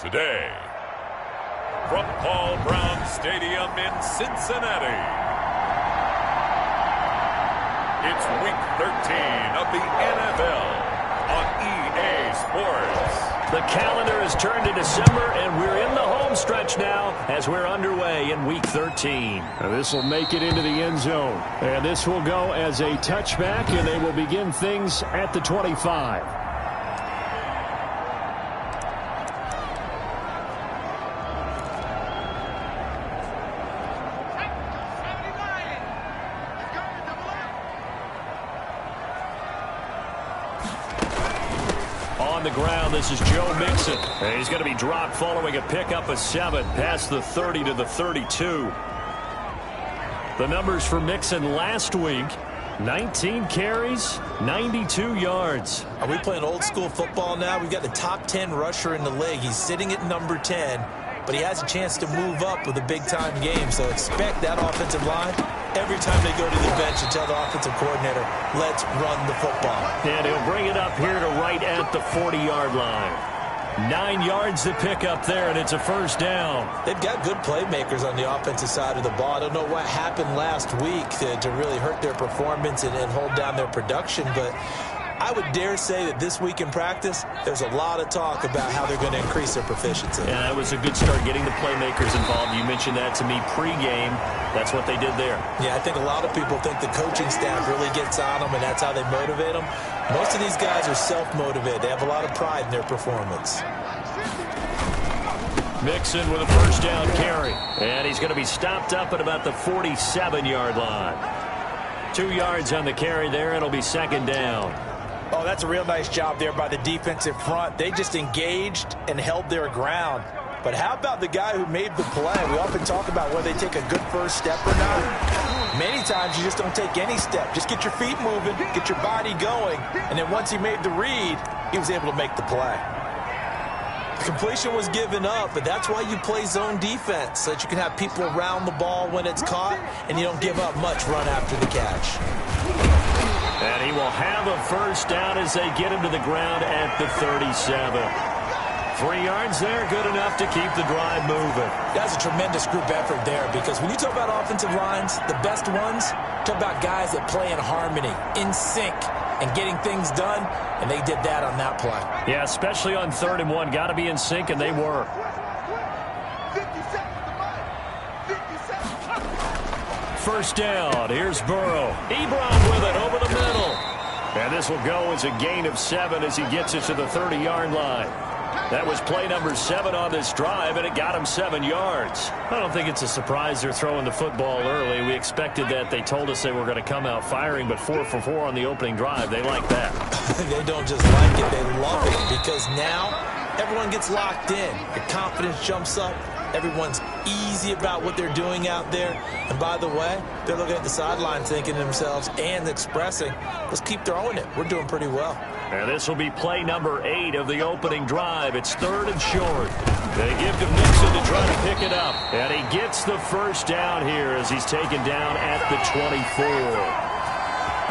Today, from Paul Brown Stadium in Cincinnati, it's Week 13 of the NFL on EA Sports. The calendar has turned to December, and we're in the home stretch now as we're underway in Week 13. Now this will make it into the end zone, and this will go as a touchback, and they will begin things at the 25. On the ground, this is Joe Mixon. And he's going to be dropped following a pickup of 7 past the 30 to the 32. The numbers for Mixon last week: 19 carries, 92 yards. Are we playing old school football now? We've got the top 10 rusher in the league. He's sitting at number 10, but he has a chance to move up with a big-time game. So expect that offensive line every time they go to the bench to tell the offensive coordinator, let's run the football. And he'll bring it up here to right at the 40-yard line. 9 yards to pick up there, and it's a first down. They've got good playmakers on the offensive side of the ball. I don't know what happened last week to really hurt their performance and hold down their production, but I would dare say that this week in practice, there's a lot of talk about how they're going to increase their proficiency. Yeah, that was a good start, getting the playmakers involved. You mentioned that to me pregame. That's what they did there. Yeah, I think a lot of people think the coaching staff really gets on them, and that's how they motivate them. Most of these guys are self-motivated. They have a lot of pride in their performance. Mixon with a first down carry. And he's going to be stopped up at about the 47-yard line. 2 yards on the carry there. It'll be second down. Oh, that's a real nice job there by the defensive front. They just engaged and held their ground. But how about the guy who made the play? We often talk about whether they take a good first step or not. Many times you just don't take any step. Just get your feet moving, get your body going, and then once he made the read, he was able to make the play. The completion was given up, but that's why you play zone defense, so that you can have people around the ball when it's caught, and you don't give up much run after the catch. And he will have a first down as they get him to the ground at the 37. 3 yards there, good enough to keep the drive moving. That's a tremendous group effort there, because when you talk about offensive lines, the best ones, talk about guys that play in harmony, in sync, and getting things done, and they did that on that play. Yeah, especially on 3rd and 1. Got to be in sync, and they were. First down. Here's Burrow. Ebron with it over the middle. And this will go as a gain of 7 as he gets it to the 30-yard line. That was play number 7 on this drive, and it got him 7 yards. I don't think it's a surprise they're throwing the football early. We expected that. They told us they were going to come out firing, but 4 for 4 on the opening drive. They like that. They don't just like it. They love it, because now everyone gets locked in. The confidence jumps up. Everyone's easy about what they're doing out there. And by the way, they're looking at the sideline thinking to themselves and expressing, let's keep throwing it. We're doing pretty well. And this will be play number 8 of the opening drive. It's 3rd and short. They give to Mixon to try to pick it up. And he gets the first down here as he's taken down at the 24.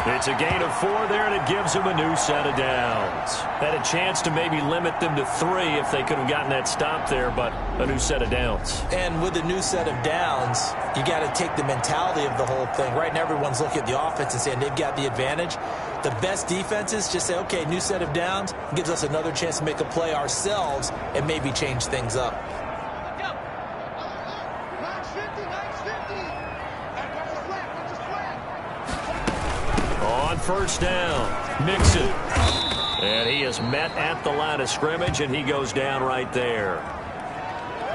It's a gain of 4 there, and it gives him a new set of downs. Had a chance to maybe limit them to 3 if they could have gotten that stop there, but a new set of downs. And with the new set of downs, you got to take the mentality of the whole thing. Right now, everyone's looking at the offense and saying they've got the advantage. The best defenses just say, okay, new set of downs, gives us another chance to make a play ourselves and maybe change things up. On first down, Mixon. And he is met at the line of scrimmage, and he goes down right there.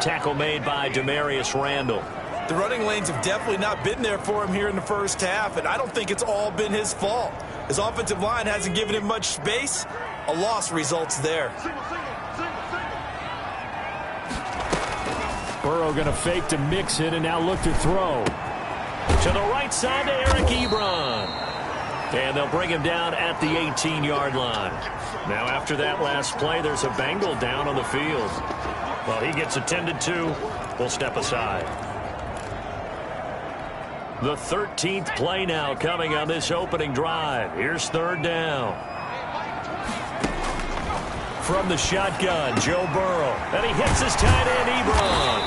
Tackle made by Demarius Randall. The running lanes have definitely not been there for him here in the first half, and I don't think it's all been his fault. His offensive line hasn't given him much space. A loss results there. Burrow going to fake to Mixon and now look to throw. To the right side to Eric Ebron. And they'll bring him down at the 18-yard line. Now after that last play, there's a Bengal down on the field. Well, he gets attended to. We'll step aside. The 13th play now coming on this opening drive. Here's 3rd down. from the shotgun, Joe Burrow. And he hits his tight end, Ebron.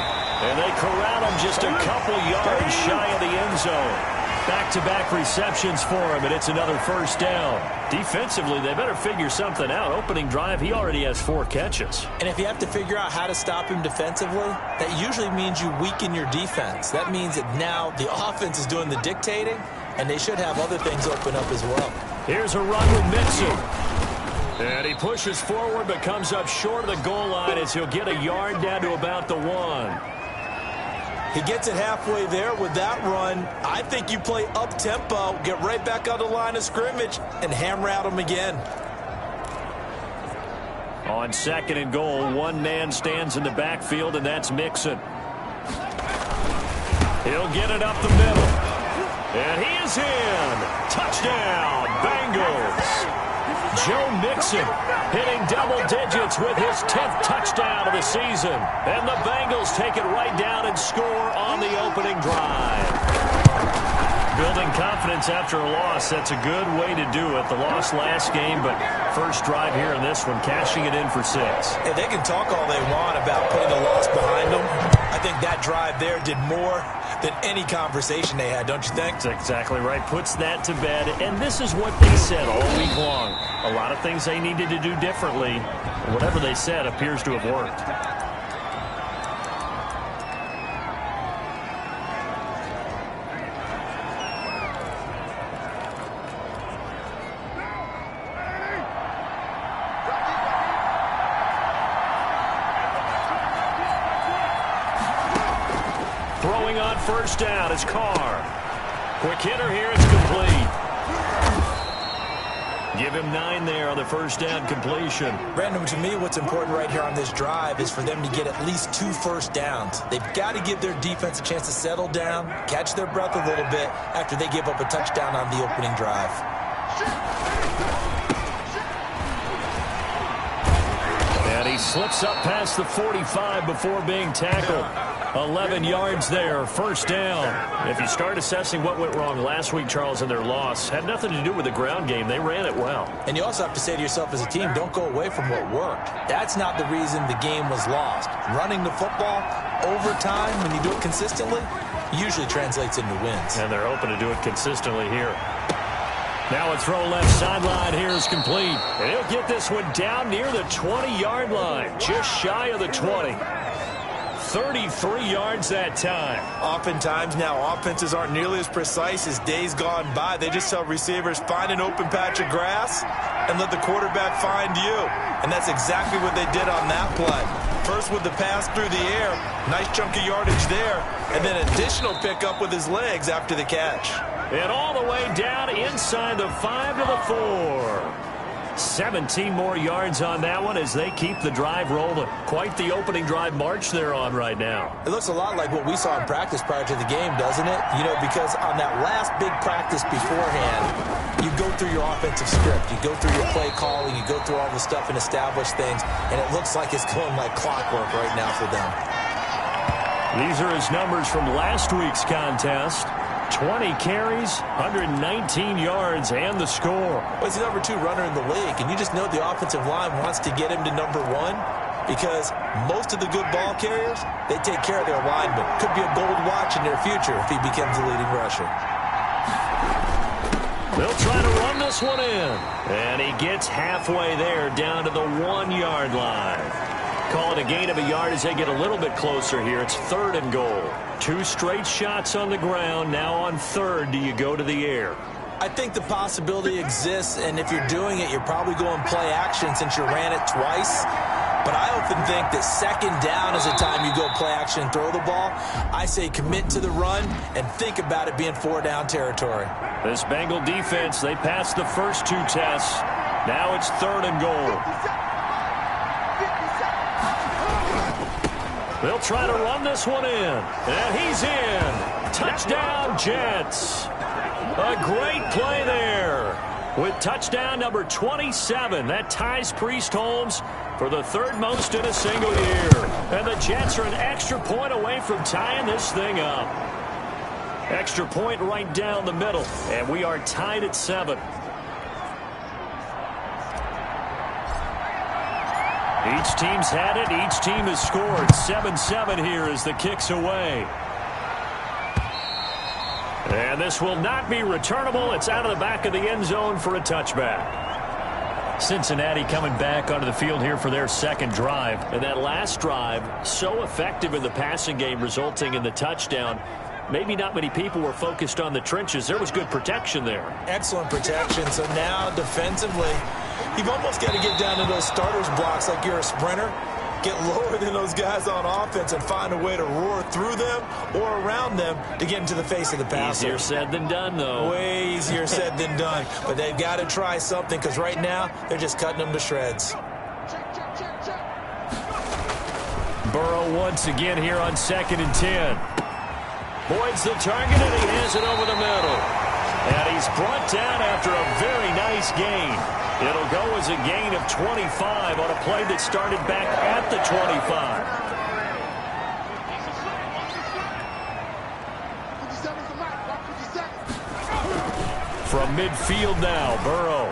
And they corral him just a couple yards shy of the end zone. Back-to-back receptions for him, and it's another first down. Defensively, they better figure something out. Opening drive, he already has 4 catches. And if you have to figure out how to stop him defensively, that usually means you weaken your defense. That means that now the offense is doing the dictating, and they should have other things open up as well. Here's a run with Mixon. And he pushes forward but comes up short of the goal line as he'll get a yard down to about the 1. He gets it halfway there with that run. I think you play up-tempo, get right back on the line of scrimmage, and hammer at him again. On 2nd and goal, one man stands in the backfield, and that's Mixon. He'll get it up the middle. And he is in. Touchdown, Bengals. Joe Mixon hitting double digits with his 10th touchdown of the season. And the Bengals take it right down and score on the opening drive. Building confidence after a loss, that's a good way to do it. The loss last game, but first drive here in this one, cashing it in for 6. And they can talk all they want about putting the loss behind them. I think that drive there did more than any conversation they had, don't you think? That's exactly right. Puts that to bed. And this is what they said all week long. A lot of things they needed to do differently. Whatever they said appears to have worked. Throwing on first down is Carr. Quick hitter here, it's complete. Give him 9 there on the first down completion. Brandon, to me, what's important right here on this drive is for them to get at least 2 first downs. They've got to give their defense a chance to settle down, catch their breath a little bit after they give up a touchdown on the opening drive. And he slips up past the 45 before being tackled. 11 yards there, first down. If you start assessing what went wrong last week, Charles, in their loss, had nothing to do with the ground game. They ran it well. And you also have to say to yourself as a team, don't go away from what worked. That's not the reason the game was lost. Running the football over time, when you do it consistently, usually translates into wins. And they're hoping to do it consistently here. Now a throw left sideline here is complete. And he'll get this one down near the 20-yard line, just shy of the 20. 33 yards that time. Oftentimes now offenses aren't nearly as precise as days gone by. They just tell receivers, find an open patch of grass and let the quarterback find you. And that's exactly what they did on that play. First with the pass through the air, nice chunk of yardage there, and then additional pickup with his legs after the catch. And all the way down inside the 5 to the 4. 17 more yards on that one as they keep the drive rolling. Quite the opening drive march they're on right now. It looks a lot like what we saw in practice prior to the game, doesn't it? You know, because on that last big practice beforehand, you go through your offensive script. You go through your play calling. You go through all the stuff and establish things. And it looks like it's going like clockwork right now for them. These are his numbers from last week's contest. 20 carries, 119 yards, and the score. Well, he's the number 2 runner in the league, and you just know the offensive line wants to get him to number 1 because most of the good ball carriers, they take care of their linemen. Could be a gold watch in their future if he becomes the leading rusher. They'll try to run this one in, and he gets halfway there down to the 1-yard line. Call it a gain of a yard as they get a little bit closer here. It's 3rd and goal. 2 straight shots on the ground. Now on 3rd, do you go to the air? I think the possibility exists, and if you're doing it, you're probably going play action since you ran it twice. But I often think that 2nd down is the time you go play action and throw the ball. I say commit to the run and think about it being 4-down territory. This Bengal defense, they passed the first 2 tests. Now it's 3rd and goal. They'll try to run this one in. And he's in. Touchdown, Jets. A great play there. With touchdown number 27. That ties Priest Holmes for the 3rd most in a single year. And the Jets are an extra point away from tying this thing up. Extra point right down the middle. And we are tied at 7. Each team's had it. Each team has scored. 7-7 here as the kick's away. And this will not be returnable. It's out of the back of the end zone for a touchback. Cincinnati coming back onto the field here for their second drive. And that last drive, so effective in the passing game, resulting in the touchdown. Maybe not many people were focused on the trenches. There was good protection there. Excellent protection. So now defensively, you've almost got to get down to those starters blocks like you're a sprinter. Get lower than those guys on offense and find a way to roar through them or around them to get into the face of the passer. Easier said than done, though. Way easier said than done. But they've got to try something because right now they're just cutting them to shreds. Burrow once again here on 2nd and 10. Boyd's the target, and he has it over the middle. And he's brought down after a very nice gain. It'll go as a gain of 25 on a play that started back at the 25. From midfield now, Burrow.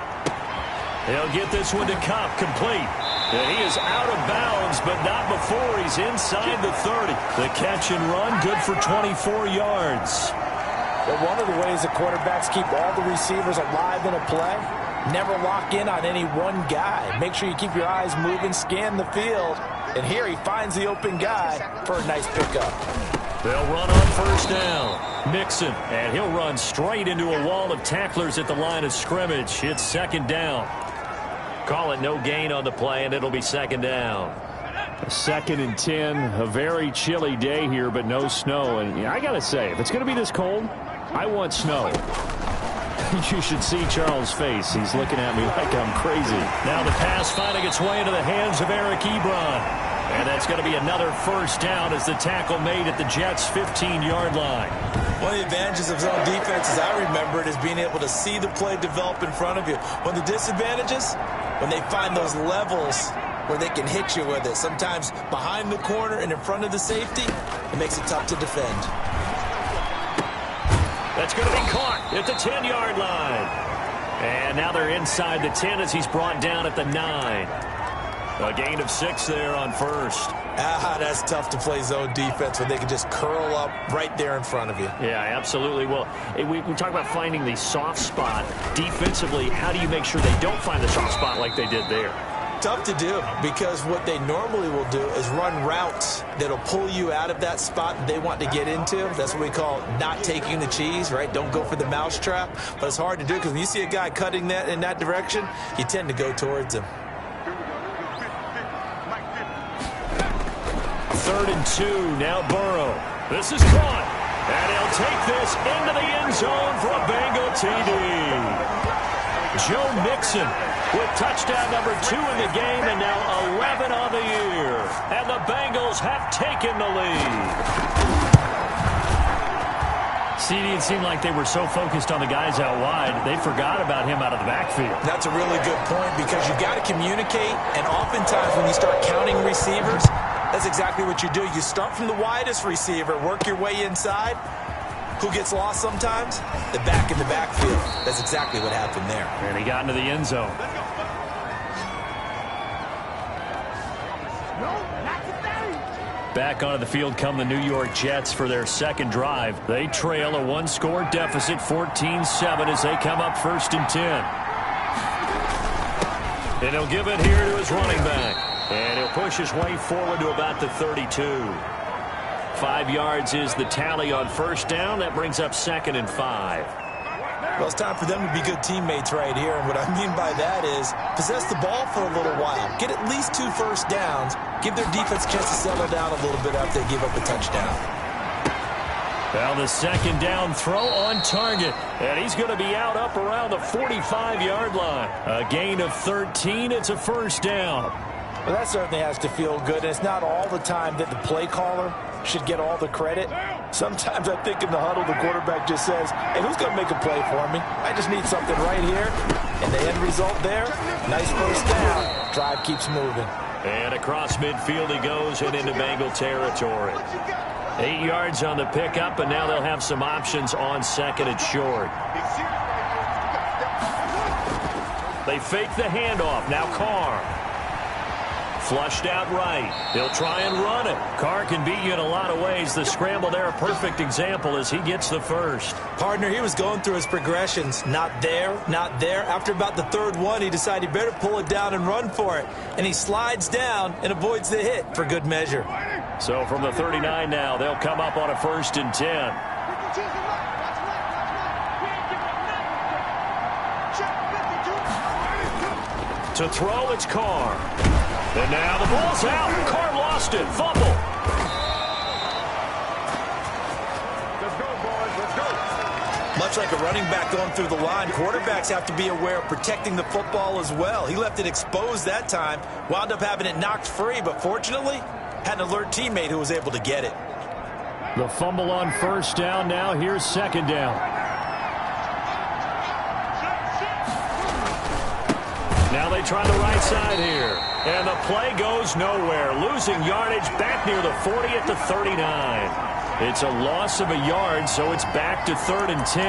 He'll get this one to Cobb, complete. And he is out of bounds, but not before he's inside the 30. The catch and run, good for 24 yards. But one of the ways the quarterbacks keep all the receivers alive in a play, never lock in on any one guy. Make sure you keep your eyes moving, scan the field. And here he finds the open guy for a nice pickup. They'll run on first down. Mixon, and he'll run straight into a wall of tacklers at the line of scrimmage. It's 2nd down. Call it no gain on the play, and it'll be 2nd down. 2nd and 10, a very chilly day here, but no snow. And I got to say, if it's going to be this cold, I want snow. You should see Charles' face. He's looking at me like I'm crazy. Now the pass finding its way into the hands of Eric Ebron. And that's going to be another first down as the tackle made at the Jets' 15-yard line. One of the advantages of zone defense, as I remember it, is being able to see the play develop in front of you. One of the disadvantages, when they find those levels where they can hit you with it. Sometimes behind the corner and in front of the safety, it makes it tough to defend. That's going to be caught at the 10-yard line. And now they're inside the 10 as he's brought down at the 9. A gain of 6 there on first. That's tough to play zone defense when they can just curl up right there in front of you. Yeah, absolutely. Well, we talk about finding the soft spot. Defensively, how do you make sure they don't find the soft spot like they did there? Tough to do, because what they normally will do is run routes that'll pull you out of that spot that they want to get into. That's what we call not taking the cheese, right? Don't go for the mousetrap. But it's hard to do because when you see a guy cutting that in that direction, you tend to go towards him. 3rd and 2, now Burrow. This is caught, and he'll take this into the end zone for a Bengal TD. Joe Mixon with touchdown number 2 in the game, and now 11 on the year. And the Bengals have taken the lead. CD, it seemed like they were so focused on the guys out wide, they forgot about him out of the backfield. That's a really good point, because you got to communicate, and oftentimes when you start counting receivers, that's exactly what you do. You start from the widest receiver, work your way inside. Who gets lost sometimes? The back in the backfield. That's exactly what happened there. And he got into the end zone. Back onto the field come the New York Jets for their second drive. They trail a one-score deficit, 14-7, as they come up 1st and 10. And he'll give it here to his running back. And he'll push his way forward to about the 32. 5 yards is the tally on first down. That brings up 2nd and 5. Well, it's time for them to be good teammates right here. And what I mean by that is possess the ball for a little while. Get at least 2 first downs. Give their defense a chance to settle down a little bit after they give up a touchdown. Well, the 2nd down throw on target. And he's going to be out up around the 45-yard line. A gain of 13. It's a first down. Well, that certainly has to feel good. And it's not all the time that the play caller should get all the credit. Sometimes I think in the huddle, the quarterback just says, hey, who's going to make a play for me? I just need something right here. And the end result there, nice first down. Drive keeps moving. And across midfield he goes and into Bengal territory. 8 yards on the pickup, and now they'll have some options on 2nd and short. They fake the handoff. Now Carr. Flushed out right. He'll try and run it. Carr can beat you in a lot of ways. The scramble there, a perfect example as he gets the first. Partner, he was going through his progressions. Not there, not there. After about the third one, he decided he better pull it down and run for it. And he slides down and avoids the hit for good measure. So from the 39 now, they'll come up on a 1st and 10. To throw, it's Carr. And now the ball's out. Carr lost it. Fumble. Let's go, boys. Let's go. Much like a running back going through the line, quarterbacks have to be aware of protecting the football as well. He left it exposed that time, wound up having it knocked free, but fortunately, had an alert teammate who was able to get it. The fumble on 1st down now. Here's 2nd down. Now they try the right side here. And the play goes nowhere. Losing yardage back near the 40 at the 39. It's a loss of a yard, so it's back to 3rd and 10.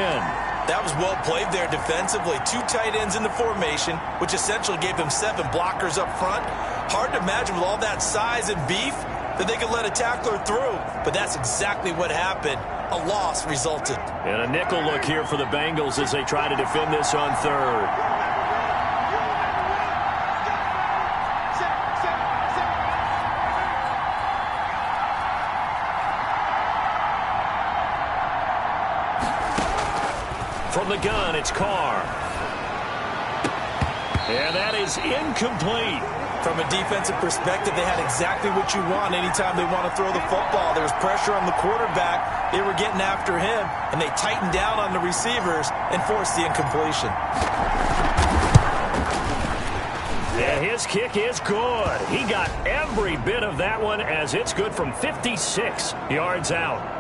That was well played there defensively. 2 tight ends in the formation, which essentially gave them 7 blockers up front. Hard to imagine with all that size and beef that they could let a tackler through. But that's exactly what happened. A loss resulted. And a nickel look here for the Bengals as they try to defend this on 3rd. From the gun, it's Carr. And that is incomplete. From a defensive perspective, they had exactly what you want anytime they want to throw the football. There was pressure on the quarterback. They were getting after him, and they tightened down on the receivers and forced the incompletion. And his kick is good. He got every bit of that one as it's good from 56 yards out.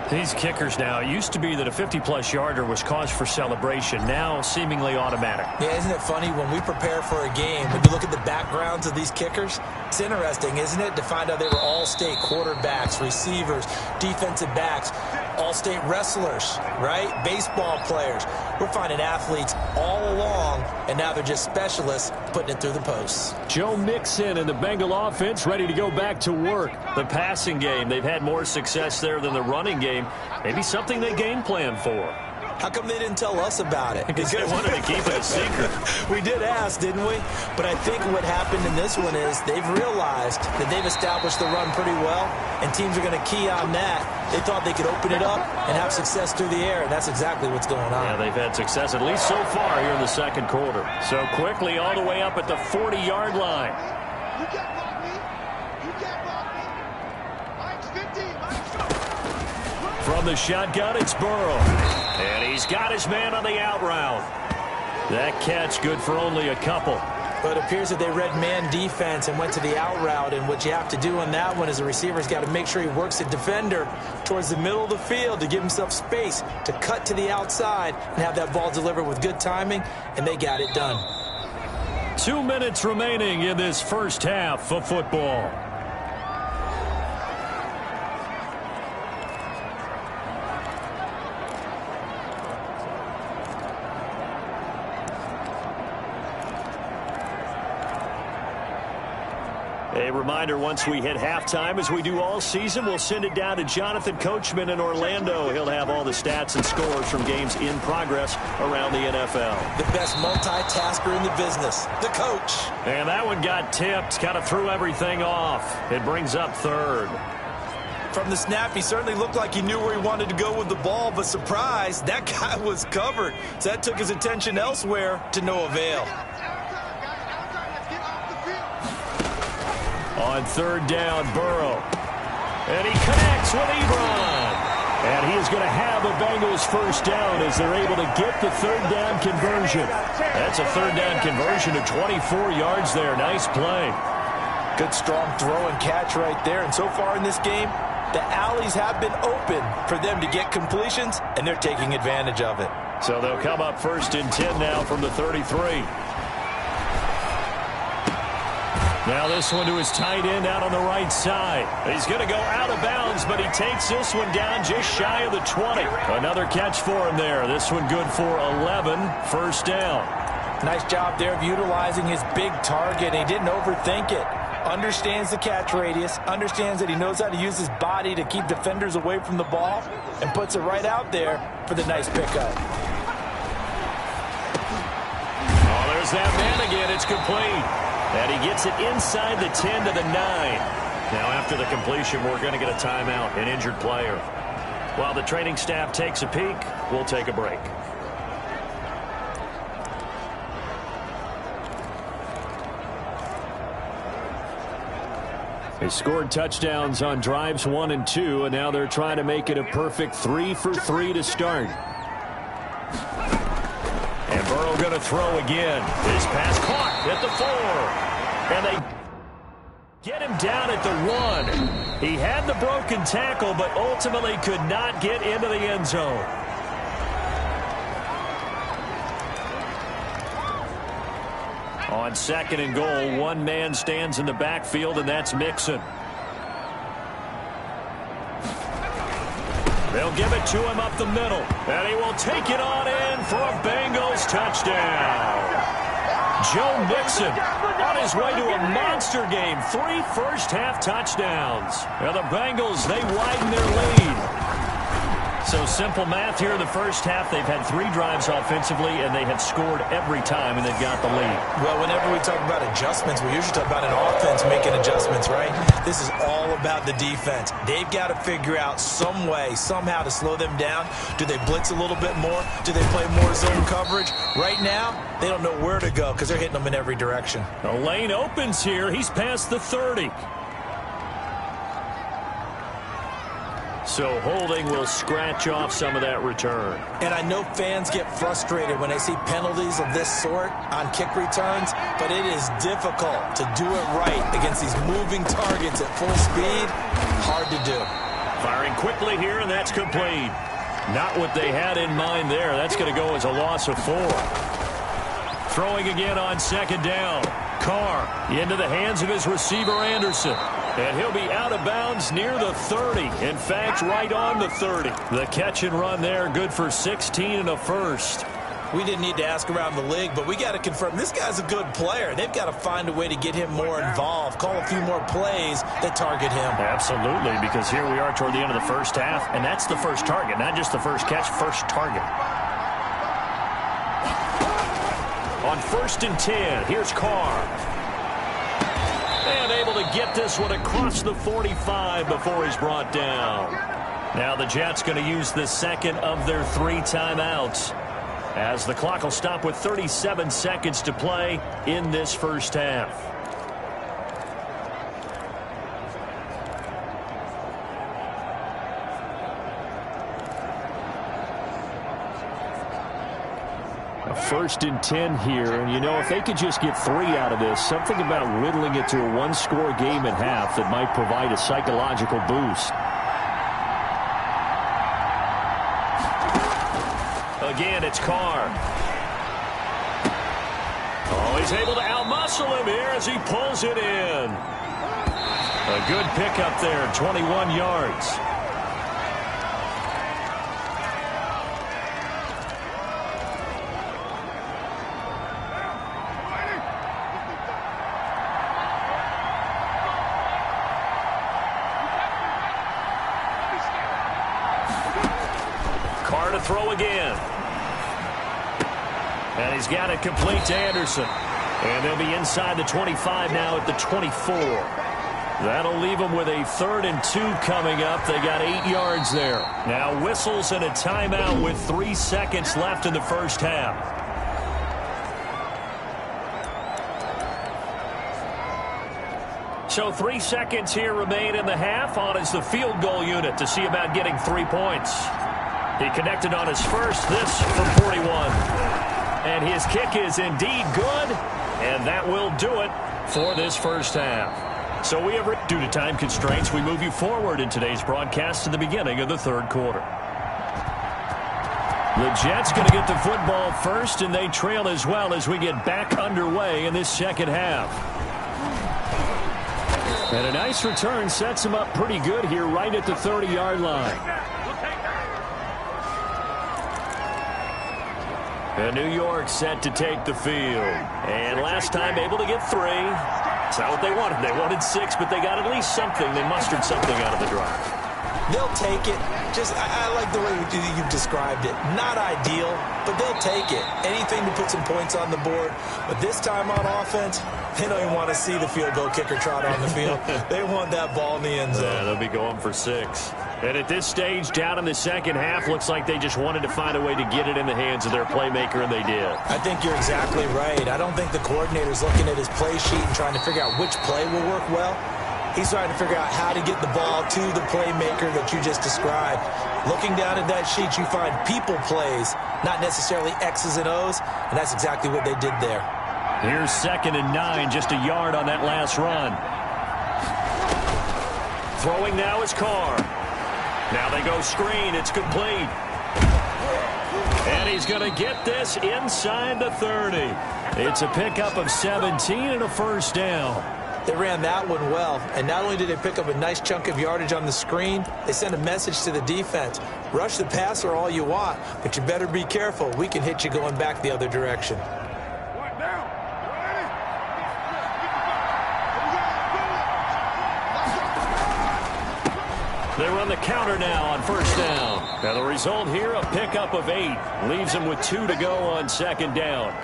These kickers now, it used to be that a 50-plus yarder was cause for celebration. Now, seemingly automatic. Yeah, isn't it funny when we prepare for a game, when you look at the backgrounds of these kickers, it's interesting, isn't it, to find out they were all-state quarterbacks, receivers, defensive backs, all-state wrestlers, right? Baseball players. We're finding athletes all along, and now they're just specialists putting it through the posts. Joe Mixon and the Bengal offense ready to go back to work. The passing game, they've had more success there than the running game. Maybe something they game plan for. How come they didn't tell us about it? Because they wanted to keep it a secret. We did ask, didn't we? But I think what happened in this one is they've realized that they've established the run pretty well, and teams are going to key on that. They thought they could open it up and have success through the air, and that's exactly what's going on. Yeah, they've had success at least so far here in the 2nd quarter. So quickly all the way up at the 40-yard line. You can't block me. You can't block me. Mike's 50. From the shotgun, it's Burrow. And he's got his man on the out route. That catch good for only a couple. But it appears that they read man defense and went to the out route. And what you have to do on that one is the receiver's got to make sure he works the defender towards the middle of the field to give himself space to cut to the outside and have that ball delivered with good timing. And they got it done. 2 minutes remaining in this first half of football. A reminder, once we hit halftime, as we do all season, we'll send it down to Jonathan Coachman in Orlando. He'll have all the stats and scores from games in progress around the NFL. The best multitasker in the business, the coach. And that one got tipped, kind of threw everything off. It brings up 3rd. From the snap, he certainly looked like he knew where he wanted to go with the ball, but surprise, that guy was covered. So that took his attention elsewhere to no avail. On 3rd down, Burrow. And he connects with Ebron. And he is going to have the Bengals 1st down as they're able to get the 3rd down conversion. That's a 3rd down conversion of 24 yards there. Nice play. Good strong throw and catch right there. And so far in this game, the alleys have been open for them to get completions, and they're taking advantage of it. So they'll come up 1st and 10 now from the 33. Now this one to his tight end out on the right side. He's going to go out of bounds, but he takes this one down just shy of the 20. Another catch for him there. This one good for 11. 1st down. Nice job there of utilizing his big target. He didn't overthink it. understands the catch radius, understands that he knows how to use his body to keep defenders away from the ball, and puts it right out there for the nice pickup. Oh, there's that man again. It's complete. And he gets it inside the 10 to the 9. Now, after the completion, we're going to get a timeout, an injured player. While the training staff takes a peek, we'll take a break. They scored touchdowns on drives 1 and 2, and now they're trying to make it a perfect 3 for 3 to start. And Burrow going to throw again. His pass caught at the 4. And they get him down at the 1. He had the broken tackle, but ultimately could not get into the end zone. On 2nd and goal, one man stands in the backfield, and that's Mixon. They'll give it to him up the middle, and he will take it on in for a Bengals touchdown. Joe Mixon on his way to a monster game. 3 first-half touchdowns. Now the Bengals, they widen their lead. So simple math here in the first half. They've had 3 drives offensively, and they have scored every time, and they've got the lead. Well, whenever we talk about adjustments, we usually talk about an offense making adjustments, right? This is all about the defense. They've got to figure out some way, somehow to slow them down. Do they blitz a little bit more? Do they play more zone coverage? Right now, they don't know where to go because they're hitting them in every direction. The lane opens here. He's past the 30. So holding will scratch off some of that return. And I know fans get frustrated when they see penalties of this sort on kick returns, but it is difficult to do it right against these moving targets at full speed. Hard to do. Firing quickly here, and that's complete. Not what they had in mind there. That's going to go as a loss of 4. Throwing again on 2nd down. Carr into the hands of his receiver, Anderson. And he'll be out of bounds near the 30. In fact, right on the 30. The catch and run there, good for 16 and a first. We didn't need to ask around the league, but we got to confirm this guy's a good player. They've got to find a way to get him more involved, call a few more plays that target him. Absolutely, because here we are toward the end of the first half, and that's the first target, not just the first catch, first target. On 1st and 10, here's Carr. And able to get this one across the 45 before he's brought down. Now the Jets going to use the 2nd of their 3 timeouts, as the clock will stop with 37 seconds to play in this first half. A 1st and 10 here, and you know, if they could just get 3 out of this, something about whittling it to a 1-score game at half that might provide a psychological boost. Again, it's Carr. Oh, he's able to outmuscle him here as he pulls it in. A good pickup there, 21 yards. Carr to throw again. And he's got it complete to Anderson. And they'll be inside the 25 now at the 24. That'll leave them with a 3rd and 2 coming up. They got 8 yards there. Now whistles and a timeout with 3 seconds left in the first half. So 3 seconds here remain in the half. On is the field goal unit to see about getting 3 points. He connected on his first, this from 41. And his kick is indeed good, and that will do it for this first half. So we have, due to time constraints, we move you forward in today's broadcast to the beginning of the 3rd quarter. The Jets going to get the football first, and they trail as well as we get back underway in this 2nd half. And a nice return sets him up pretty good here right at the 30-yard line. And New York set to take the field. And last time able to get 3. It's not what they wanted. They wanted 6, but they got at least something. They mustered something out of the drive. They'll take it. I like the way you've described it. Not ideal, but they'll take it. Anything to put some points on the board. But this time on offense, they don't even want to see the field goal kicker trot on the field. They want that ball in the end zone. Yeah, they'll be going for 6. And at this stage, down in the second half, looks like they just wanted to find a way to get it in the hands of their playmaker, and they did. I think you're exactly right. I don't think the coordinator's looking at his play sheet and trying to figure out which play will work well. He's trying to figure out how to get the ball to the playmaker that you just described. Looking down at that sheet, you find people plays, not necessarily X's and O's, and that's exactly what they did there. Here's 2nd and 9, just a yard on that last run. Throwing now is Carr. Now they go screen. It's complete. And he's going to get this inside the 30. It's a pickup of 17 and a first down. They ran that one well, and not only did they pick up a nice chunk of yardage on the screen, they sent a message to the defense. Rush the passer all you want, but you better be careful. We can hit you going back the other direction. They run the counter now on first down. Now the result here, a pickup of 8. Leaves them with 2 to go on second down.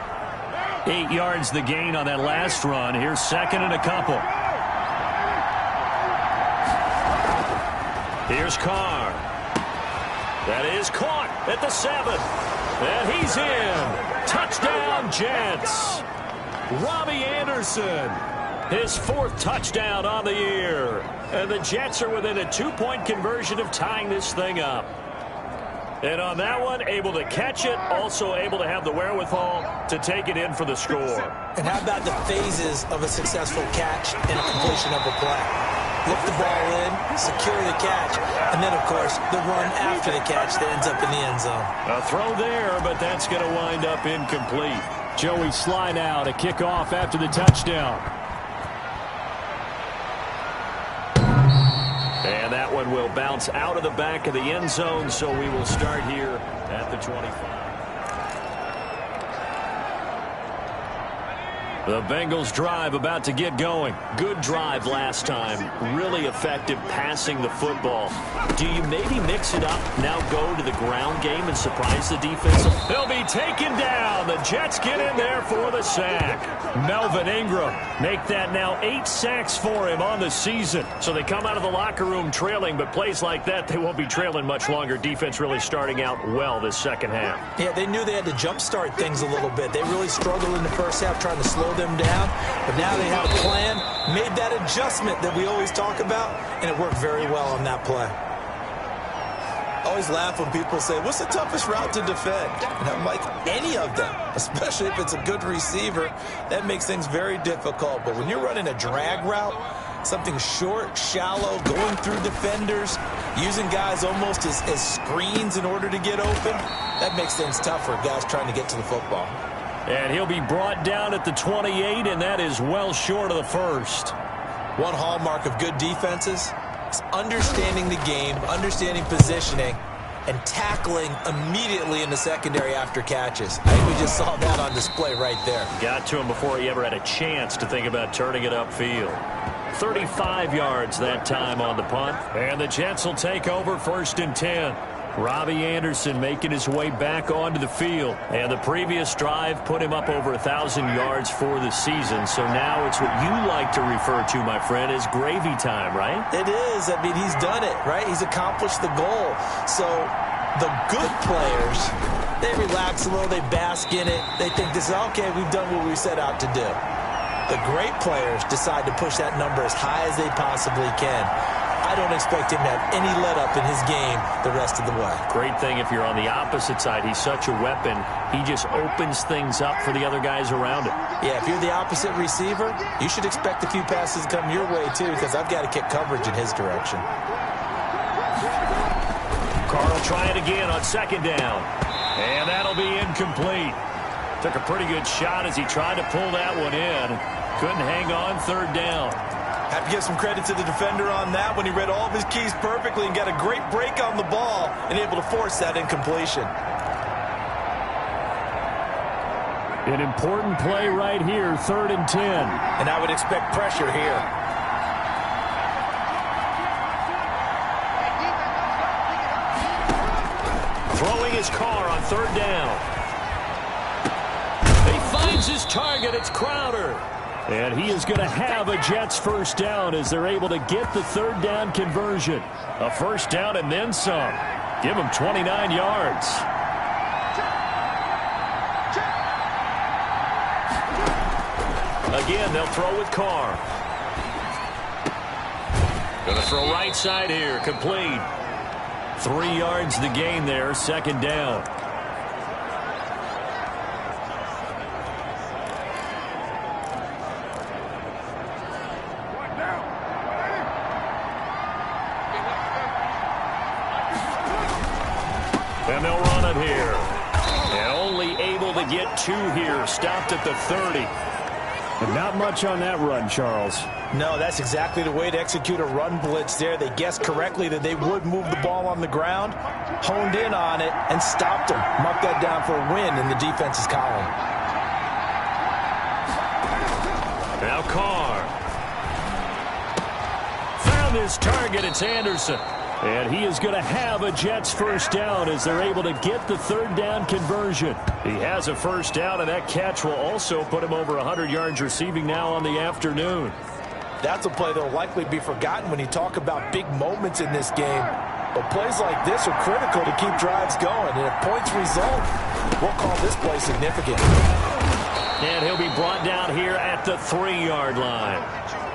8 yards the gain on that last run. Here's 2nd and a couple. Here's Carr. That is caught at the 7. And he's in. Touchdown, Jets. Robbie Anderson. His 4th touchdown on the year. And the Jets are within a 2-point conversion of tying this thing up. And on that one, able to catch it, also able to have the wherewithal to take it in for the score. And how about the phases of a successful catch and a completion of a play? Lift the ball in, secure the catch, and then, of course, the run after the catch that ends up in the end zone. A throw there, but that's going to wind up incomplete. Joey Sly now to kick off after the touchdown. And that one will bounce out of the back of the end zone, so we will start here at the 25. The Bengals drive about to get going. Good drive last time. Really effective passing the football. Do you maybe mix it up, now go to the ground game and surprise the defense? They'll be taken down. The Jets get in there for the sack. Melvin Ingram make that now 8 sacks for him on the season. So they come out of the locker room trailing, but plays like that, they won't be trailing much longer. Defense really starting out well this second half. Yeah, they knew they had to jumpstart things a little bit. They really struggled in the first half trying to slow them down, but now they had a plan, made that adjustment that we always talk about, and it worked very well on that play. I always laugh when people say, what's the toughest route to defend? And I'm like, any of them, especially if it's a good receiver. That makes things very difficult. But when you're running a drag route, something short, shallow, going through defenders, using guys almost as screens in order to get open, that makes things tough for guys trying to get to the football. And he'll be brought down at the 28, and that is well short of the first. One hallmark of good defenses is understanding the game, understanding positioning, and tackling immediately in the secondary after catches. I think we just saw that on display right there. Got to him before he ever had a chance to think about turning it upfield. 35 yards that time on the punt. And the Jets will take over 1st and 10. Robbie Anderson making his way back onto the field. And the previous drive put him up over 1,000 yards for the season. So now it's what you like to refer to, my friend, as gravy time, right? It is. I mean, he's done it, right? He's accomplished the goal. So the good players, they relax a little. They bask in it. They think this is, okay, we've done what we set out to do. The great players decide to push that number as high as they possibly can. I don't expect him to have any let-up in his game the rest of the way. Great thing if you're on the opposite side. He's such a weapon. He just opens things up for the other guys around him. Yeah, if you're the opposite receiver, you should expect a few passes to come your way, too, because I've got to kick coverage in his direction. Carr will try it again on 2nd down. And that'll be incomplete. Took a pretty good shot as he tried to pull that one in. Couldn't hang on 3rd down. Have to give some credit to the defender on that when he read all of his keys perfectly and got a great break on the ball and able to force that incompletion. An important play right here, 3rd and 10. And I would expect pressure here. Throwing his car on 3rd down. He finds his target. It's Crowder. And he is going to have a Jets first down as they're able to get the 3rd down conversion. A first down and then some. Give him 29 yards. Again, they'll throw with Carr. Going to throw right side here. Complete. 3 yards the gain there. 2nd down. And they'll run it here. And only able to get 2 here. Stopped at the 30. And not much on that run, Charles. No, that's exactly the way to execute a run blitz there. They guessed correctly that they would move the ball on the ground, honed in on it, and stopped them. Mark that down for a win in the defense's column. Now Carr. Found his target. It's Anderson. And he is going to have a Jets first down as they're able to get the 3rd down conversion. He has a first down, and that catch will also put him over 100 yards receiving now on the afternoon. That's a play that will likely be forgotten when you talk about big moments in this game. But plays like this are critical to keep drives going. And if points result, we'll call this play significant. And he'll be brought down here at the 3-yard line.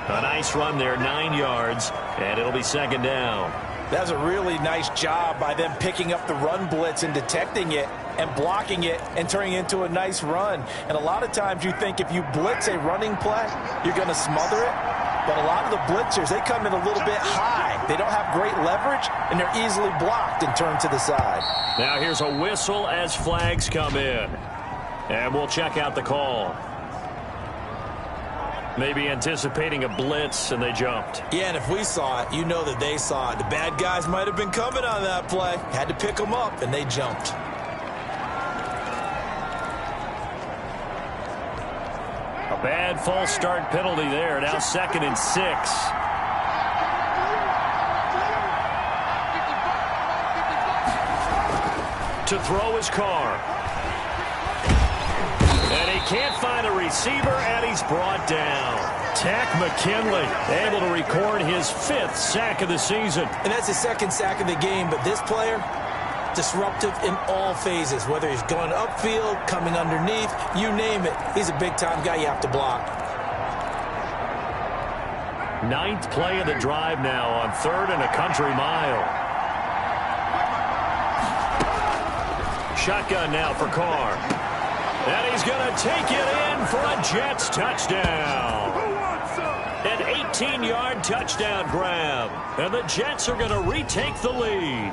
A nice run there, 9 yards, and it'll be 2nd down. That's a really nice job by them picking up the run blitz and detecting it and blocking it and turning it into a nice run. And a lot of times you think if you blitz a running play, you're going to smother it. But a lot of the blitzers, they come in a little bit high. They don't have great leverage, and they're easily blocked and turned to the side. Now here's a whistle as flags come in. And we'll check out the call. Maybe anticipating a blitz, and they jumped. Yeah, and if we saw it, you know that they saw it. The bad guys might have been coming on that play. Had to pick them up, and they jumped. A bad false start penalty there. Now 2nd and 6. To throw his car. And he can't find a receiver, and he's brought down. Tack McKinley able to record his 5th sack of the season. And that's his 2nd sack of the game, but this player, disruptive in all phases, whether he's going upfield, coming underneath, you name it. He's a big-time guy you have to block. 9th play of the drive now on 3rd and a country mile. Shotgun now for Carr. And he's going to take it in for a Jets touchdown. An 18-yard touchdown grab. And the Jets are going to retake the lead.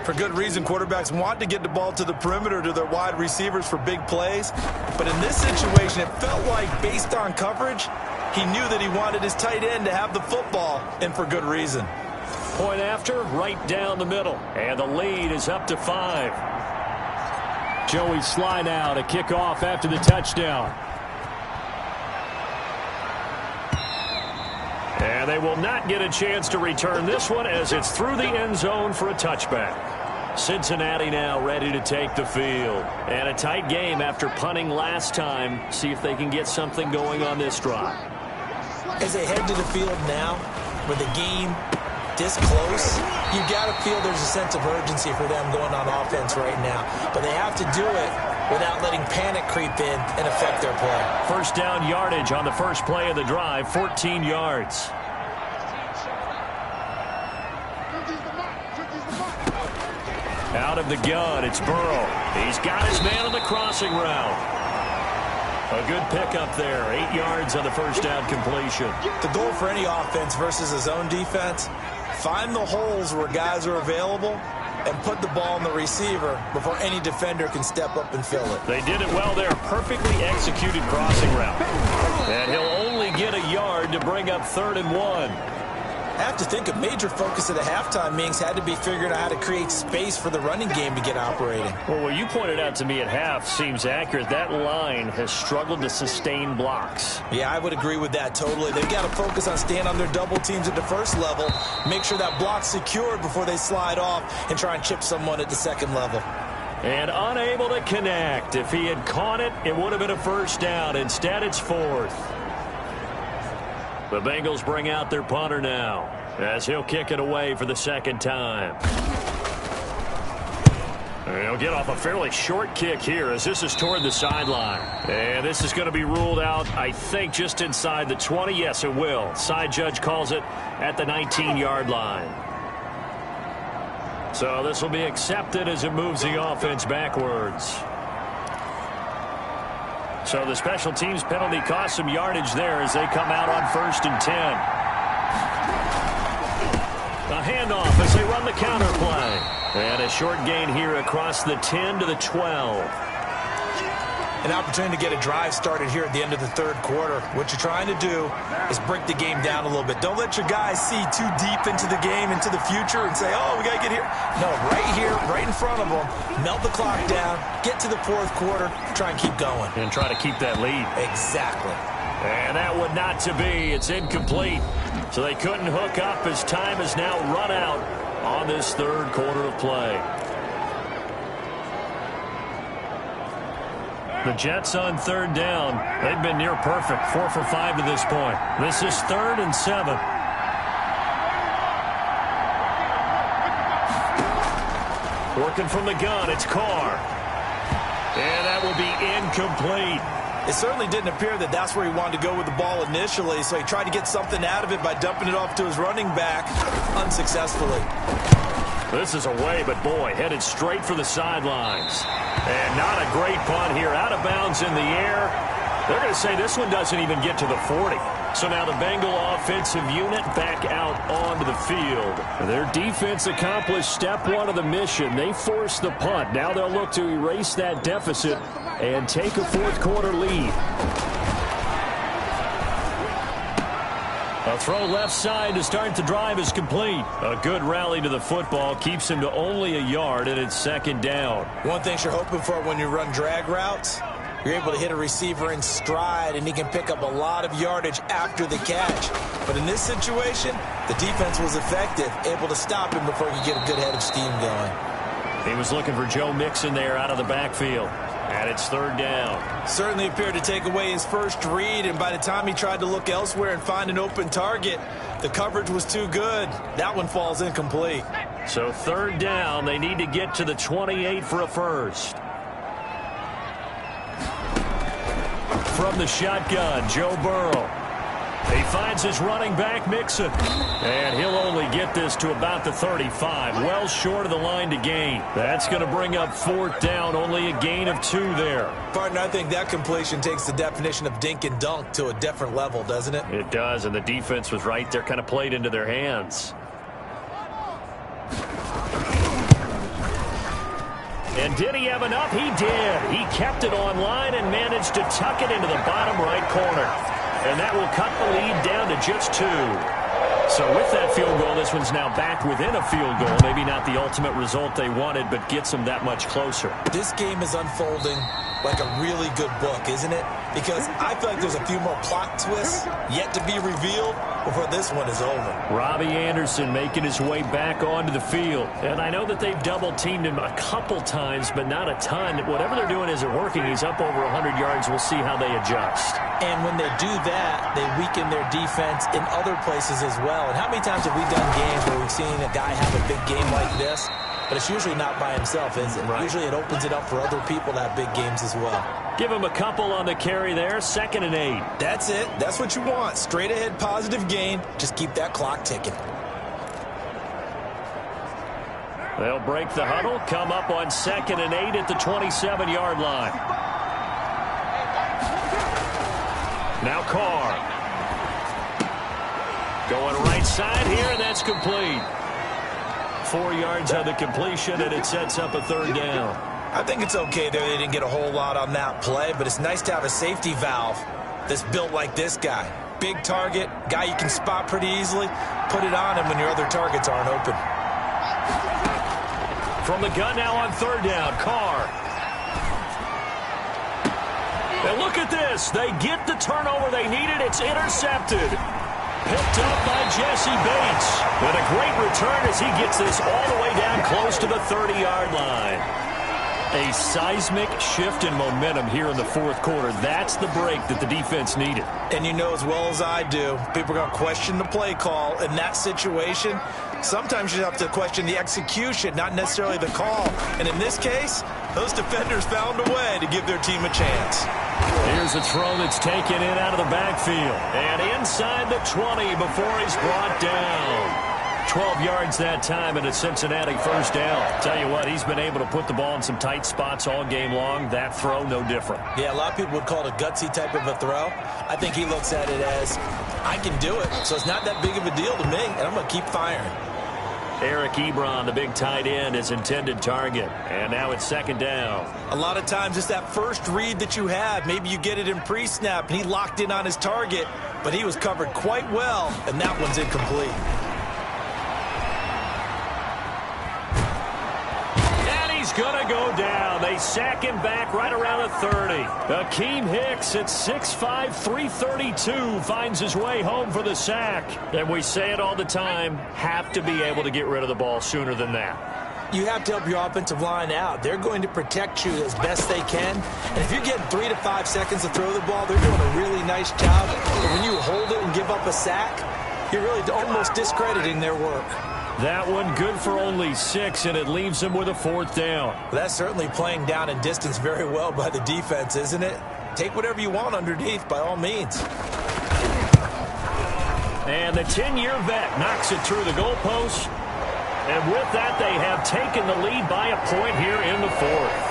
For good reason, quarterbacks want to get the ball to the perimeter to their wide receivers for big plays. But in this situation, it felt like based on coverage, he knew that he wanted his tight end to have the football, and for good reason. Point after, right down the middle. And the lead is up to 5. Joey Sly now to kick off after the touchdown. And they will not get a chance to return this one as it's through the end zone for a touchback. Cincinnati now ready to take the field. And a tight game after punting last time. See if they can get something going on this drive. As they head to the field now, with the game this close, you got to feel there's a sense of urgency for them going on offense right now. But they have to do it without letting panic creep in and affect their play. First down yardage on the first play of the drive, 14 yards. Out of the gun, it's Burrow. He's got his man on the crossing route. A good pickup there, 8 yards on the first down completion. The goal for any offense versus a zone defense, find the holes where guys are available and put the ball on the receiver before any defender can step up and fill it. They did it well there. Perfectly executed crossing route. And he'll only get a yard to bring up 3rd and 1. I have to think a major focus at the halftime meetings had to be figuring out how to create space for the running game to get operating. Well, what you pointed out to me at half seems accurate. That line has struggled to sustain blocks. Yeah, I would agree with that totally. They've got to focus on staying on their double teams at the first level, make sure that block's secured before they slide off and try and chip someone at the second level. And unable to connect. If he had caught it, it would have been a first down. Instead, it's fourth. The Bengals bring out their punter now as he'll kick it away for the second time. He'll get off a fairly short kick here as this is toward the sideline. And this is going to be ruled out, I think, just inside the 20. Yes, it will. Side judge calls it at the 19-yard line. So this will be accepted as it moves the offense backwards. So the special teams penalty cost some yardage there as they come out on 1st and 10. A handoff as they run the counter play. And a short gain here across the 10 to the 12. An opportunity to get a drive started here at the end of the third quarter. What you're trying to do is break the game down a little bit. Don't let your guys see too deep into the game, into the future, and say, oh, we got to get here. No, right here, right in front of them, melt the clock down, get to the fourth quarter, try and keep going. And try to keep that lead. Exactly. And that would not to be. It's incomplete. So they couldn't hook up as time has now run out on this third quarter of play. The Jets on third down. They've been near perfect. 4 for 5 to this point. This is 3rd and 7. Working from the gun, it's Carr. And that will be incomplete. It certainly didn't appear that that's where he wanted to go with the ball initially, so he tried to get something out of it by dumping it off to his running back unsuccessfully. This is away, but boy, headed straight for the sidelines. And not a great punt here. Out of bounds in the air. They're going to say this one doesn't even get to the 40. So now the Bengal offensive unit back out onto the field. Their defense accomplished step one of the mission. They forced the punt. Now they'll look to erase that deficit and take a fourth quarter lead. A throw left side to start the drive is complete. A good rally to the football keeps him to only a yard, and it's 2nd down. One thing you're hoping for when you run drag routes, you're able to hit a receiver in stride, and he can pick up a lot of yardage after the catch. But in this situation, the defense was effective, able to stop him before he could get a good head of steam going. He was looking for Joe Mixon there out of the backfield. And it's 3rd down. Certainly appeared to take away his first read, and by the time he tried to look elsewhere and find an open target, the coverage was too good. That one falls incomplete. So 3rd down, they need to get to the 28 for a first. From the shotgun, Joe Burrow. He finds his running back, Mixon. And he'll only get this to about the 35. Well short of the line to gain. That's going to bring up 4th down. Only a gain of 2 there. Partner, I think that completion takes the definition of dink and dunk to a different level, doesn't it? It does, and the defense was right there, kind of played into their hands. And did he have enough? He did. He kept it on line and managed to tuck it into the bottom right corner. And that will cut the lead down to just 2. So with that field goal, this one's now back within a field goal. Maybe not the ultimate result they wanted, but gets them that much closer. This game is unfolding like a really good book, isn't it? Because I feel like there's a few more plot twists yet to be revealed before this one is over. Robbie Anderson making his way back onto the field. And I know that they've double-teamed him a couple times, but not a ton. Whatever they're doing isn't working. He's up over 100 yards. We'll see how they adjust. And when they do that, they weaken their defense in other places as well. And how many times have we done games where we've seen a guy have a big game like this? But it's usually not by himself, is it? Right. Usually it opens it up for other people to have big games as well. Give him a couple on the carry there. 2nd and 8. That's it. That's what you want. Straight ahead positive gain. Just keep that clock ticking. They'll break the huddle. Come up on 2nd and 8 at the 27-yard line. Now Carr. Going right side here, and that's complete. 4 yards on the completion, and it sets up a 3rd down. I think it's okay there. They didn't get a whole lot on that play, but it's nice to have a safety valve that's built like this guy. big target, guy you can spot pretty easily, put it on him when your other targets aren't open. From the gun now on third down, Carr. And look at this. They get the turnover they needed. It's intercepted. Picked up by Jesse Bates. And a great return as he gets this all the way down close to the 30-yard line. A seismic shift in momentum here in the fourth quarter. That's the break that the defense needed. And you know as well as I do, people are going to question the play call in that situation. Sometimes you have to question the execution, not necessarily the call. And in this case, those defenders found a way to give their team a chance. Here's a throw that's taken in out of the backfield. And inside the 20 before he's brought down. 12 yards that time and a Cincinnati first down. Tell you what, he's been able to put the ball in some tight spots all game long. That throw, no different. Yeah, a lot of people would call it a gutsy type of a throw. I think he looks at it as, I can do it. So it's not that big of a deal to me, and I'm going to keep firing. Eric Ebron, the big tight end, is intended target. And now it's second down. A lot of times it's that first read that you have. Maybe you get it in pre-snap, and he locked in on his target, but he was covered quite well, and that one's incomplete. He's going to go down. They sack him back right around the 30. Akeem Hicks at 6'5", 332 finds his way home for the sack. And we say it all the time, have to be able to get rid of the ball sooner than that. You have to help your offensive line out. They're going to protect you as best they can. And if you're getting 3 to 5 seconds to throw the ball, they're doing a really nice job. But when you hold it and give up a sack, you're really almost discrediting their work. That one good for only 6, and it leaves them with a fourth down. That's certainly playing down in distance very well by the defense, isn't it? Take whatever you want underneath, by all means. And the 10-year vet knocks it through the goalpost. And with that, they have taken the lead by a point here in the fourth.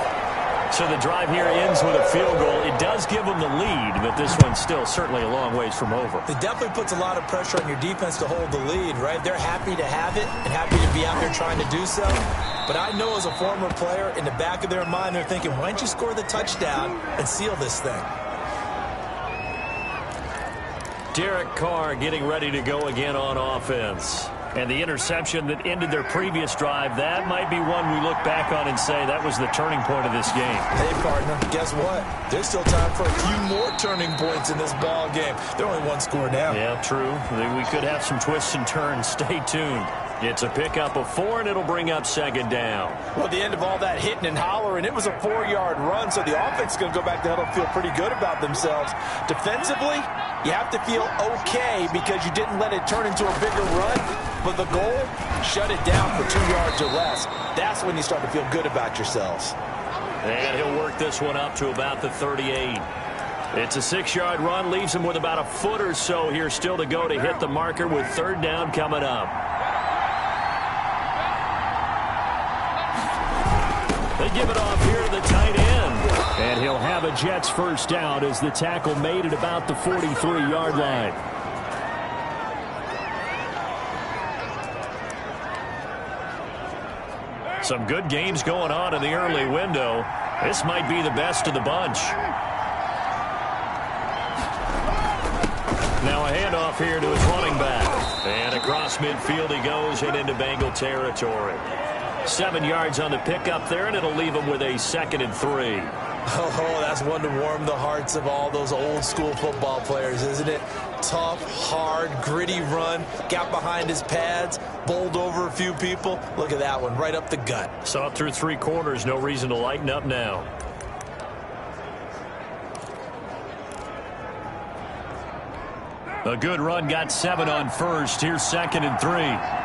So the drive here ends with a field goal. It does give them the lead, but this one's still certainly a long ways from over. It definitely puts a lot of pressure on your defense to hold the lead, right? They're happy to have it and happy to be out there trying to do so. But I know as a former player, in the back of their mind, they're thinking, why don't you score the touchdown and seal this thing? Derek Carr getting ready to go again on offense. And the interception that ended their previous drive, that might be one we look back on and say that was the turning point of this game. Hey, partner, guess what? There's still time for a few more turning points in this ball game. They're only one score down. Yeah, true. We could have some twists and turns. Stay tuned. It's a pickup of 4, and it'll bring up second down. Well, at the end of all that hitting and hollering, it was a 4-yard run, so the offense is going to go back to huddle and feel pretty good about themselves. Defensively, you have to feel okay because you didn't let it turn into a bigger run, but the goal, shut it down for 2 yards or less. That's when you start to feel good about yourselves. And he'll work this one up to about the 38. It's a 6-yard run, leaves him with about a foot or so here still to go to hit the marker with third down coming up. They give it off here to the tight end. And he'll have a Jets first down as the tackle made at about the 43-yard line. Some good games going on in the early window. This might be the best of the bunch. Now a handoff here to his running back. And across midfield he goes and into Bengal territory. 7 yards on the pickup there, and it'll leave him with a 2nd and 3. Oh, that's one to warm the hearts of all those old school football players, isn't it? Tough, hard, gritty run, got behind his pads, bowled over a few people. Look at that one, right up the gut. Saw it through 3 quarters, no reason to lighten up now. A good run, got 7 on first. Here's 2nd and 3.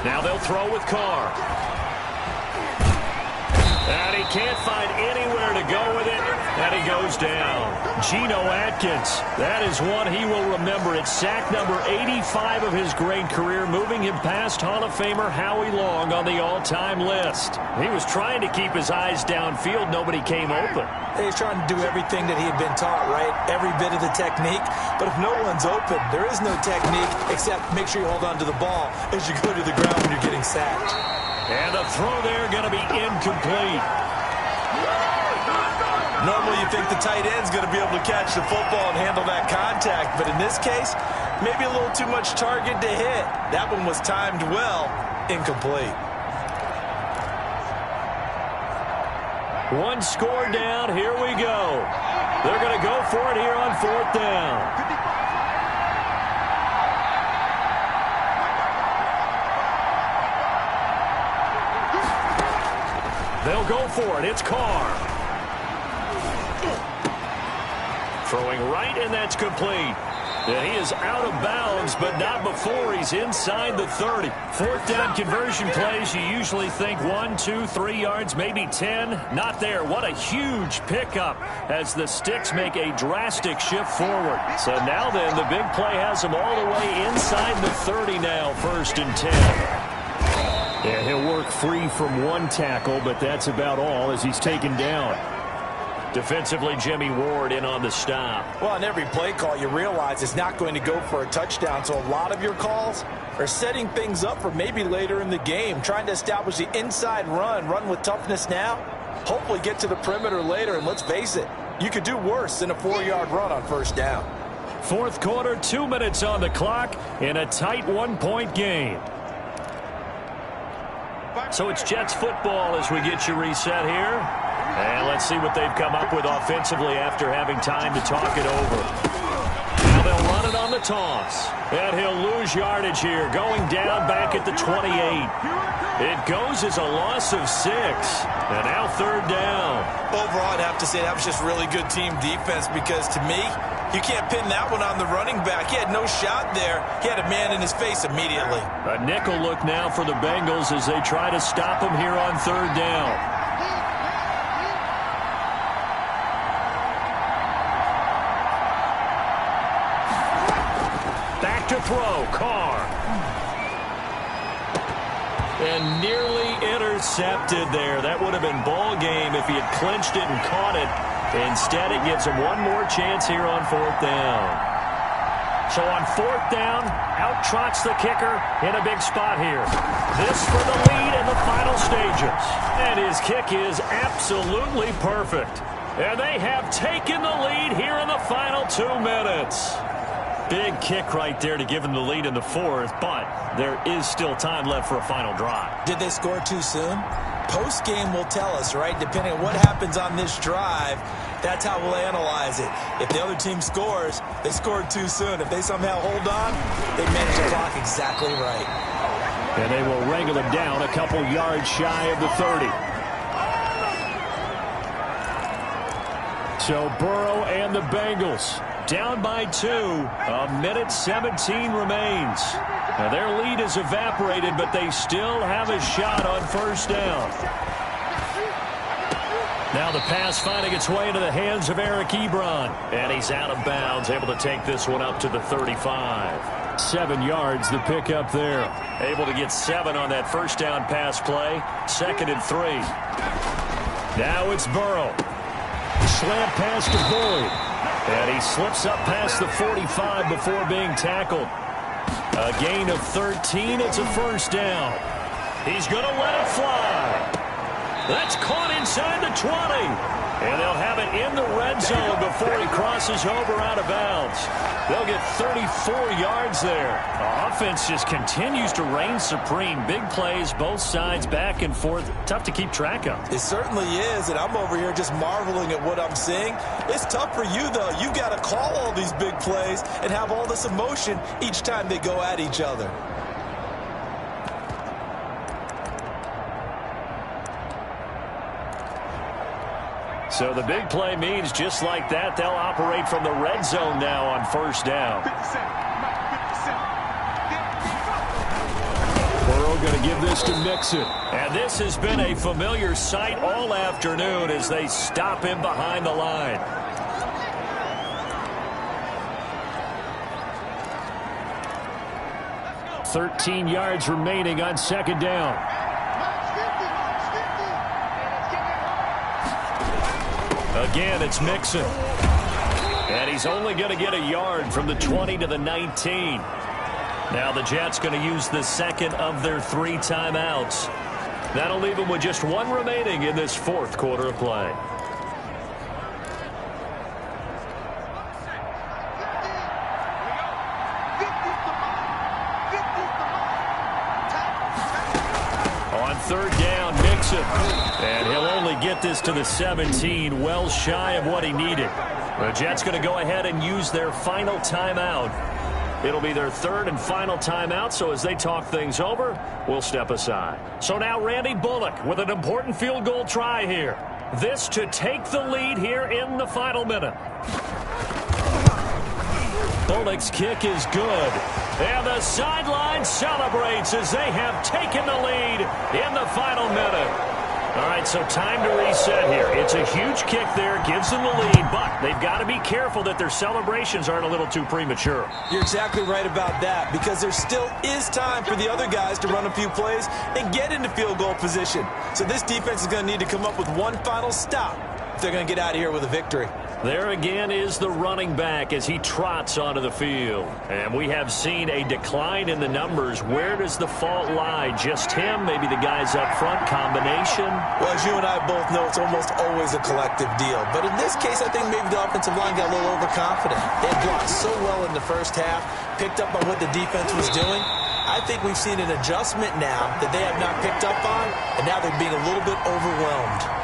Now they'll throw with Carr. And he can't find anywhere to go with it. And he goes down. Geno Atkins, that is one he will remember. It's sack number 85 of his great career, moving him past Hall of Famer Howie Long on the all-time list. He was trying to keep his eyes downfield. Nobody came open. He's trying to do everything that he had been taught, right? Every bit of the technique. But if no one's open, there is no technique except make sure you hold on to the ball as you go to the ground when you're getting sacked. And the throw there going to be incomplete. Normally you think the tight end's going to be able to catch the football and handle that contact, but in this case, maybe a little too much target to hit. That one was timed well, incomplete. One score down, here we go. They're going to go for it here on 4th down. They'll go for it. It's Carr. Throwing right, and that's complete. And he is out of bounds, but not before he's inside the 30. 4th down conversion plays, you usually think 1, 2, 3 yards, maybe 10. Not there. What a huge pickup as the sticks make a drastic shift forward. So now then, the big play has him all the way inside the 30 now, 1st and 10. Yeah, he'll work free from one tackle, but that's about all as he's taken down. Defensively, Jimmy Ward in on the stop. Well, on every play call, you realize it's not going to go for a touchdown, so a lot of your calls are setting things up for maybe later in the game, trying to establish the inside run with toughness now, hopefully get to the perimeter later, and let's face it, you could do worse than a 4-yard run on 1st down. 4th quarter, 2 minutes on the clock in a tight 1-point game. So it's Jets football as we get you reset here. And let's see what they've come up with offensively after having time to talk it over. Now they'll run it on the toss. And he'll lose yardage here, going down back at the 28. It goes as a loss of 6. And now 3rd down. Overall, I'd have to say that was just really good team defense because, to me, you can't pin that one on the running back. He had no shot there. He had a man in his face immediately. A nickel look now for the Bengals as they try to stop him here on 3rd down. Back to throw, Carr. And nearly intercepted there. That would have been ball game if he had clinched it and caught it. Instead, it gives him one more chance here on 4th down. So on 4th down, out trots the kicker in a big spot here. This for the lead in the final stages. And his kick is absolutely perfect. And they have taken the lead here in the final 2 minutes. Big kick right there to give them the lead in the 4th, but there is still time left for a final drive. Did they score too soon? Post-game will tell us, right? Depending on what happens on this drive, that's how we'll analyze it. If the other team scores, they scored too soon. If they somehow hold on, they manage the clock exactly right. And they will wrangle him down a couple yards shy of the 30. So Burrow and the Bengals down by 2. A minute 17 remains. Now their lead is evaporated, but they still have a shot on 1st down. Now the pass finding its way into the hands of Eric Ebron. And he's out of bounds, able to take this one up to the 35. 7 yards, the pickup there. Able to get 7 on that 1st down pass play. 2nd and 3. Now it's Burrow. Slant pass to Boyd. And he slips up past the 45 before being tackled. A gain of 13. It's a 1st down. He's going to let it fly. That's caught inside the 20. And they'll have it in the red zone before he crosses over out of bounds. They'll get 34 yards there. The offense just continues to reign supreme. Big plays, both sides, back and forth. Tough to keep track of. It certainly is, and I'm over here just marveling at what I'm seeing. It's tough for you, though. You've got to call all these big plays and have all this emotion each time they go at each other. So the big play means just like that, they'll operate from the red zone now on 1st down. Burrow going to give this to Mixon. And this has been a familiar sight all afternoon as they stop him behind the line. .13 yards remaining on 2nd down. Again, it's Mixon. And he's only going to get a yard from the 20 to the 19. Now the Jets going to use the 2nd of their 3 timeouts. That'll leave them with just 1 remaining in this 4th quarter of play. third down, Mixon. And he'll only get this to the 17, well shy of what he needed. The Jets going to go ahead and use their final timeout. It'll be their third and final timeout, so as they talk things over, we'll step aside. So now Randy Bullock with an important field goal try here. This to take the lead here in the final minute. Bullock's kick is good. And the sideline celebrates as they have taken the lead in the final minute. All right, so time to reset here. It's a huge kick there, gives them the lead, but they've got to be careful that their celebrations aren't a little too premature. You're exactly right about that, because there still is time for the other guys to run a few plays and get into field goal position. So this defense is going to need to come up with one final stop if they're going to get out of here with a victory. There again is the running back as he trots onto the field. And we have seen a decline in the numbers. Where does the fault lie? Just him? Maybe the guys up front? Combination? Well, as you and I both know, it's almost always a collective deal. But in this case, I think maybe the offensive line got a little overconfident. They had blocked so well in the first half, picked up on what the defense was doing. I think we've seen an adjustment now that they have not picked up on, and now they're being a little bit overwhelmed.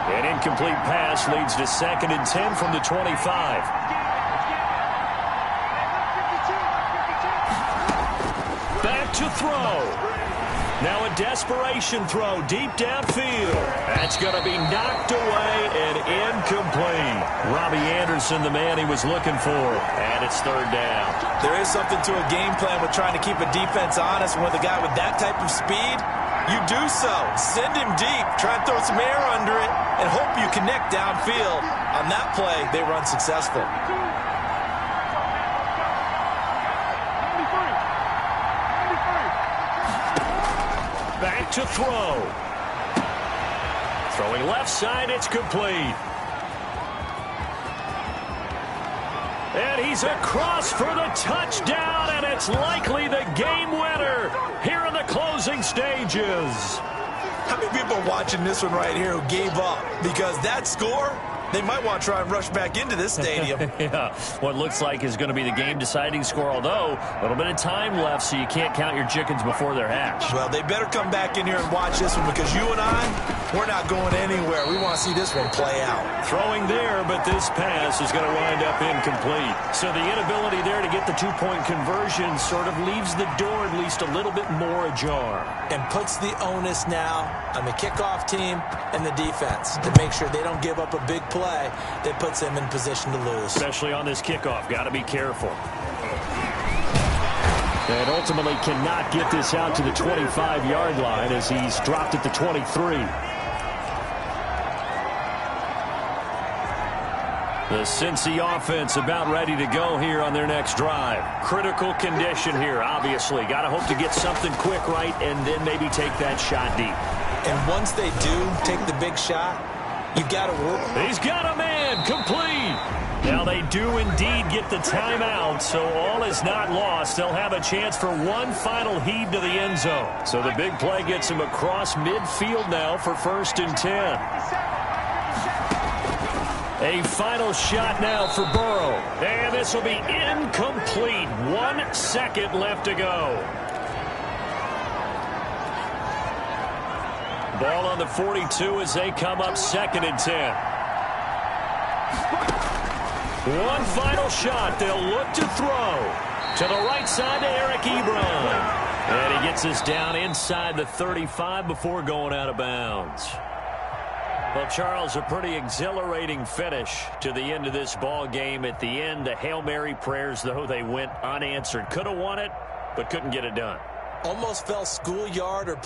An incomplete pass leads to 2nd and 10 from the 25. Back to throw. Now a desperation throw deep downfield. That's going to be knocked away and incomplete. Robbie Anderson, the man he was looking for, and it's 3rd down. There is something to a game plan with trying to keep a defense honest. With a guy with that type of speed, you do so. Send him deep. Try and throw some air under it and hope you connect downfield. On that play, they run successful. Back to throw. Throwing left side, it's complete. And he's across for the touchdown, and it's likely the game winner here in the closing stages. How many people are watching this one right here who gave up? Because that score, they might want to try and rush back into this stadium. Yeah, what looks like is going to be the game-deciding score, although a little bit of time left, so you can't count your chickens before they're hatched. Well, they better come back in here and watch this one, because you and I, we're not going anywhere. We want to see this one play out. Throwing there, but this pass is going to wind up incomplete. So the inability there to get the two-point conversion sort of leaves the door at least a little bit more ajar. And puts the onus now on the kickoff team and the defense to make sure they don't give up a big play that puts them in position to lose. Especially on this kickoff. Got to be careful. And ultimately cannot get this out to the 25-yard line as he's dropped at the 23. The Cincy offense about ready to go here on their next drive. Critical condition here, obviously. Got to hope to get something quick right and then maybe take that shot deep. And once they do take the big shot, you got to work. He's got a man, complete. Now they do indeed get the timeout, so all is not lost. They'll have a chance for one final heave to the end zone. So the big play gets him across midfield now for 1st and 10. A final shot now for Burrow. And this will be incomplete. 1 second left to go. Ball on the 42 as they come up 2nd and 10. One final shot. They'll look to throw. To the right side to Eric Ebron. And he gets us down inside the 35 before going out of bounds. Well, Charles, a pretty exhilarating finish to the end of this ball game. At the end, the Hail Mary prayers, though, they went unanswered. Could have won it, but couldn't get it done. Almost fell schoolyard or play.